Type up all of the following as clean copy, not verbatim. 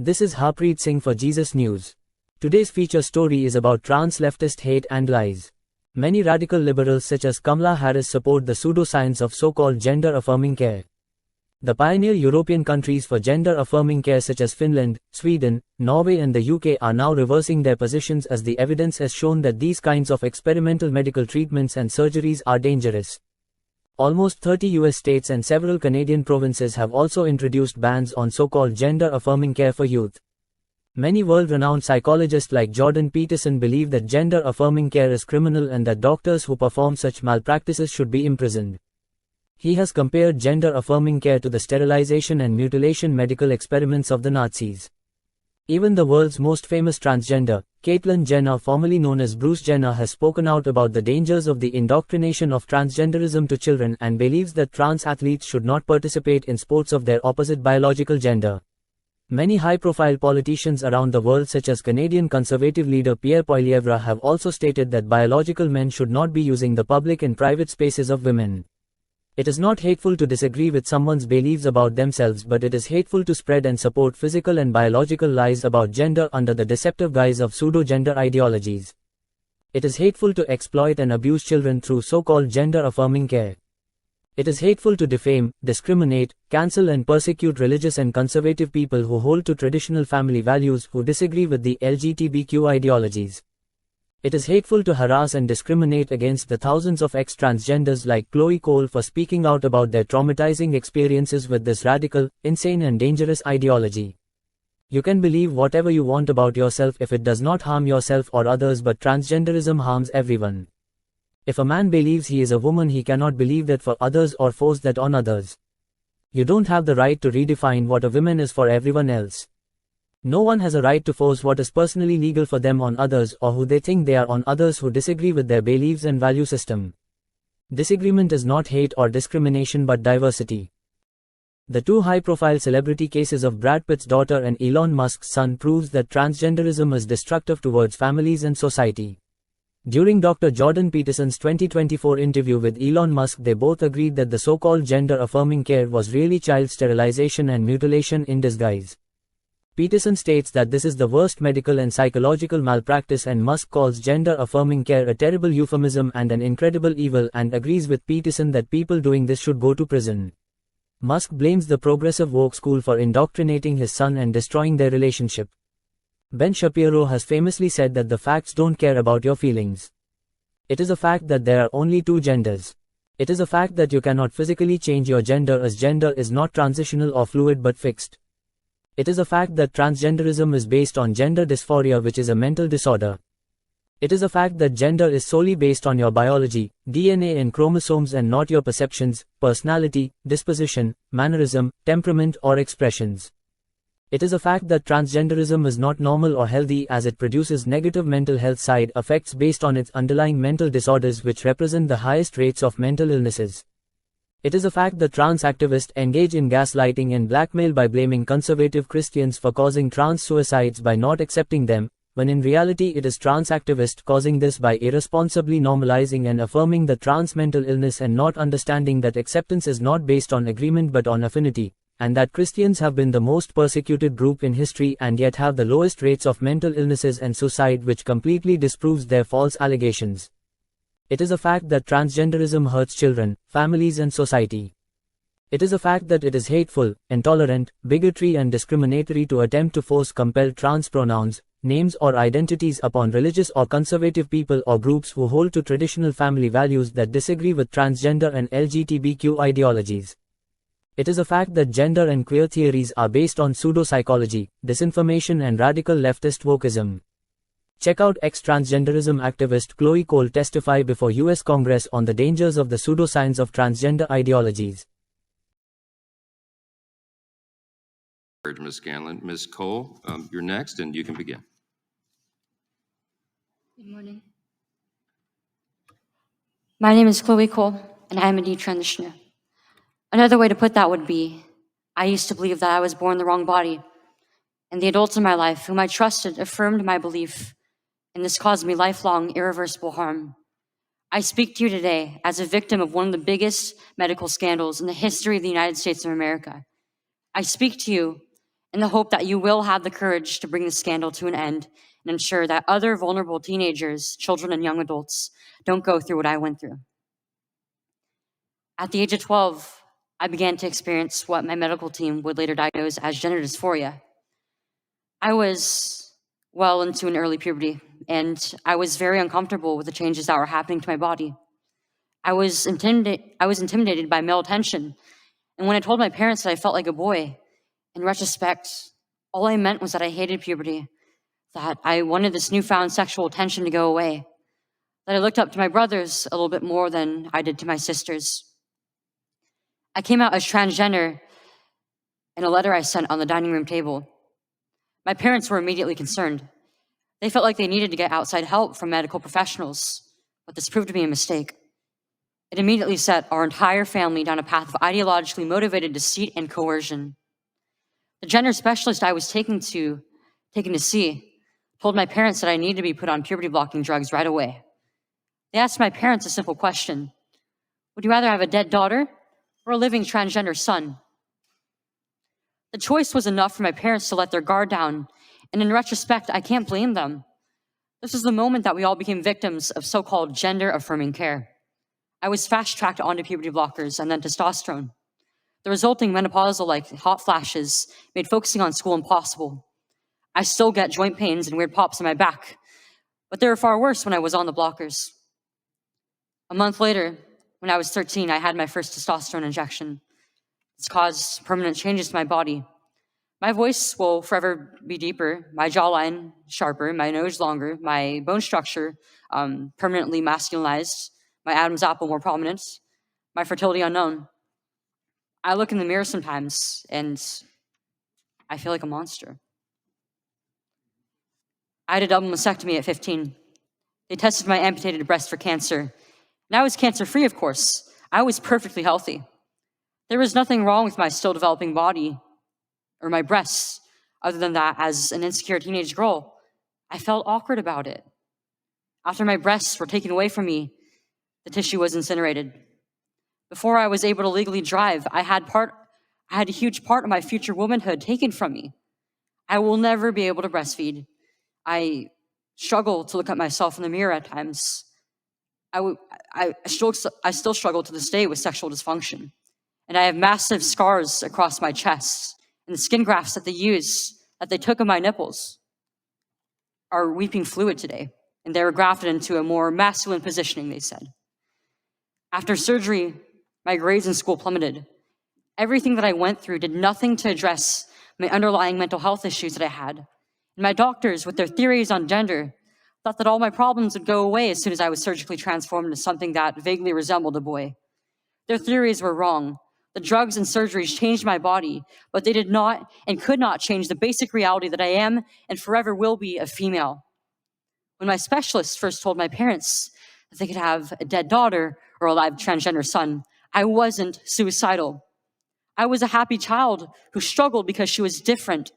This is Harpreet Singh for Jesus News. Today's feature story is about trans leftist hate and lies. Many radical liberals such as Kamala Harris support the pseudoscience of so-called gender-affirming care. The pioneer European countries for gender-affirming care such as Finland, Sweden, Norway and the UK are now reversing their positions as the evidence has shown that these kinds of experimental medical treatments and surgeries are dangerous. Almost 30 US states and several Canadian provinces have also introduced bans on so-called gender-affirming care for youth. Many world-renowned psychologists like Jordan Peterson believe that gender-affirming care is criminal and that doctors who perform such malpractices should be imprisoned. He has compared gender-affirming care to the sterilization and mutilation medical experiments of the Nazis. Even the world's most famous transgender, Caitlyn Jenner, formerly known as Bruce Jenner, has spoken out about the dangers of the indoctrination of transgenderism to children and believes that trans athletes should not participate in sports of their opposite biological gender. Many high-profile politicians around the world such as Canadian Conservative leader Pierre Poilievre have also stated that biological men should not be using the public and private spaces of women. It is not hateful to disagree with someone's beliefs about themselves, but it is hateful to spread and support physical and biological lies about gender under the deceptive guise of pseudo-gender ideologies. It is hateful to exploit and abuse children through so-called gender-affirming care. It is hateful to defame, discriminate, cancel and persecute religious and conservative people who hold to traditional family values who disagree with the LGBTQ ideologies. It is hateful to harass and discriminate against the thousands of ex-transgenders like Chloe Cole for speaking out about their traumatizing experiences with this radical, insane and dangerous ideology. You can believe whatever you want about yourself if it does not harm yourself or others, but transgenderism harms everyone. If a man believes he is a woman, he cannot believe that for others or force that on others. You don't have the right to redefine what a woman is for everyone else. No one has a right to force what is personally legal for them on others or who they think they are on others who disagree with their beliefs and value system. Disagreement is not hate or discrimination but diversity. The two high-profile celebrity cases of Brad Pitt's daughter and Elon Musk's son proves that transgenderism is destructive towards families and society. During Dr. Jordan Peterson's 2024 interview with Elon Musk, they both agreed that the so-called gender-affirming care was really child sterilization and mutilation in disguise. Peterson states that this is the worst medical and psychological malpractice, and Musk calls gender-affirming care a terrible euphemism and an incredible evil, and agrees with Peterson that people doing this should go to prison. Musk blames the progressive woke school for indoctrinating his son and destroying their relationship. Ben Shapiro has famously said that the facts don't care about your feelings. It is a fact that there are only two genders. It is a fact that you cannot physically change your gender, as gender is not transitional or fluid but fixed. It is a fact that transgenderism is based on gender dysphoria, which is a mental disorder. It is a fact that gender is solely based on your biology, DNA and chromosomes, and not your perceptions, personality, disposition, mannerism, temperament or expressions. It is a fact that transgenderism is not normal or healthy, as it produces negative mental health side effects based on its underlying mental disorders, which represent the highest rates of mental illnesses. It is a fact that trans activists engage in gaslighting and blackmail by blaming conservative Christians for causing trans suicides by not accepting them, when in reality it is trans activists causing this by irresponsibly normalizing and affirming the trans mental illness and not understanding that acceptance is not based on agreement but on affinity, and that Christians have been the most persecuted group in history and yet have the lowest rates of mental illnesses and suicide, which completely disproves their false allegations. It is a fact that transgenderism hurts children, families and society. It is a fact that it is hateful, intolerant, bigotry and discriminatory to attempt to force compel trans pronouns, names or identities upon religious or conservative people or groups who hold to traditional family values that disagree with transgender and LGBTQ ideologies. It is a fact that gender and queer theories are based on pseudo-psychology, disinformation and radical leftist wokeism. Check out ex-transgenderism activist Chloe Cole testify before US Congress on the dangers of the pseudoscience of transgender ideologies. Ms. Scanlon. Ms. Cole, you're next and you can begin. Good morning. My name is Chloe Cole and I'm a detransitioner. Another way to put that would be, I used to believe that I was born in the wrong body, and the adults in my life whom I trusted affirmed my belief, and this caused me lifelong, irreversible harm. I speak to you today as a victim of one of the biggest medical scandals in the history of the United States of America. I speak to you in the hope that you will have the courage to bring the scandal to an end and ensure that other vulnerable teenagers, children, and young adults don't go through what I went through. At the age of 12, I began to experience what my medical team would later diagnose as gender dysphoria. I was well into an early puberty, and I was very uncomfortable with the changes that were happening to my body. I was intimidated by male attention, and when I told my parents that I felt like a boy, in retrospect, all I meant was that I hated puberty, that I wanted this newfound sexual attention to go away, that I looked up to my brothers a little bit more than I did to my sisters. I came out as transgender in a letter I sent on the dining room table. My parents were immediately concerned. They felt like they needed to get outside help from medical professionals, but this proved to be a mistake. It immediately set our entire family down a path of ideologically motivated deceit and coercion. The gender specialist I was taken to see told my parents that I needed to be put on puberty-blocking drugs right away. They asked my parents a simple question: would you rather have a dead daughter or a living transgender son? The choice was enough for my parents to let their guard down, and in retrospect, I can't blame them. This is the moment that we all became victims of so-called gender-affirming care. I was fast-tracked onto puberty blockers and then testosterone. The resulting menopausal-like hot flashes made focusing on school impossible. I still get joint pains and weird pops in my back, but they were far worse when I was on the blockers. A month later, when I was 13, I had my first testosterone injection. It's caused permanent changes to my body. My voice will forever be deeper, my jawline sharper, my nose longer, my bone structure permanently masculinized, my Adam's apple more prominent, my fertility unknown. I look in the mirror sometimes and I feel like a monster. I had a double mastectomy at 15. They tested my amputated breast for cancer. And I was cancer-free, of course. I was perfectly healthy. There was nothing wrong with my still developing body or my breasts, other than that, as an insecure teenage girl, I felt awkward about it. After my breasts were taken away from me, the tissue was incinerated. Before I was able to legally drive, I had a huge part of my future womanhood taken from me. I will never be able to breastfeed. I struggle to look at myself in the mirror at times. I still struggle to this day with sexual dysfunction. And I have massive scars across my chest. And the skin grafts that they took of my nipples are weeping fluid today. And they were grafted into a more masculine positioning, they said. After surgery, my grades in school plummeted. Everything that I went through did nothing to address my underlying mental health issues that I had. And my doctors, with their theories on gender, thought that all my problems would go away as soon as I was surgically transformed into something that vaguely resembled a boy. Their theories were wrong. The drugs and surgeries changed my body, but they did not and could not change the basic reality that I am and forever will be a female. When my specialist first told my parents that they could have a dead daughter or a live transgender son, I wasn't suicidal. I was a happy child who struggled because she was different.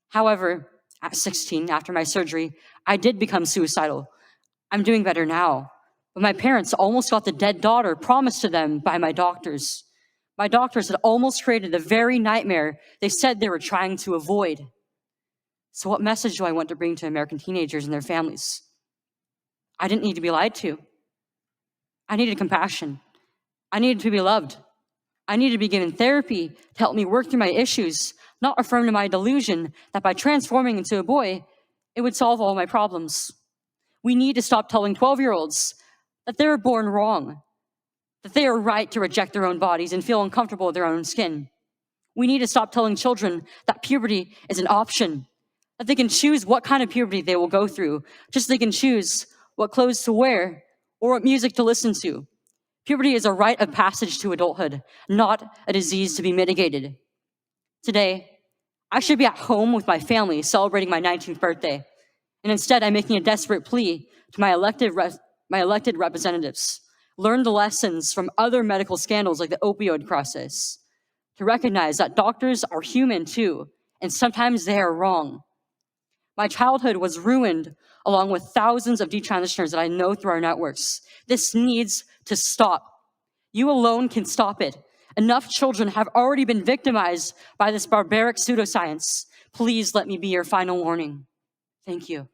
However, at 16, after my surgery, I did become suicidal. I'm doing better now, but my parents almost got the dead daughter promised to them by my doctors. My doctors had almost created the very nightmare they said they were trying to avoid. So what message do I want to bring to American teenagers and their families? I didn't need to be lied to. I needed compassion. I needed to be loved. I needed to be given therapy to help me work through my issues, not affirm to my delusion that by transforming into a boy, it would solve all my problems. We need to stop telling 12-year-olds that they were born wrong, that they are right to reject their own bodies and feel uncomfortable with their own skin. We need to stop telling children that puberty is an option, that they can choose what kind of puberty they will go through, just so they can choose what clothes to wear or what music to listen to. Puberty is a rite of passage to adulthood, not a disease to be mitigated. Today, I should be at home with my family celebrating my 19th birthday, and instead I'm making a desperate plea to my elected representatives. Learn the lessons from other medical scandals like the opioid crisis, to recognize that doctors are human too, and sometimes they are wrong. My childhood was ruined along with thousands of detransitioners that I know through our networks. This needs to stop. You alone can stop it. Enough children have already been victimized by this barbaric pseudoscience. Please let me be your final warning. Thank you.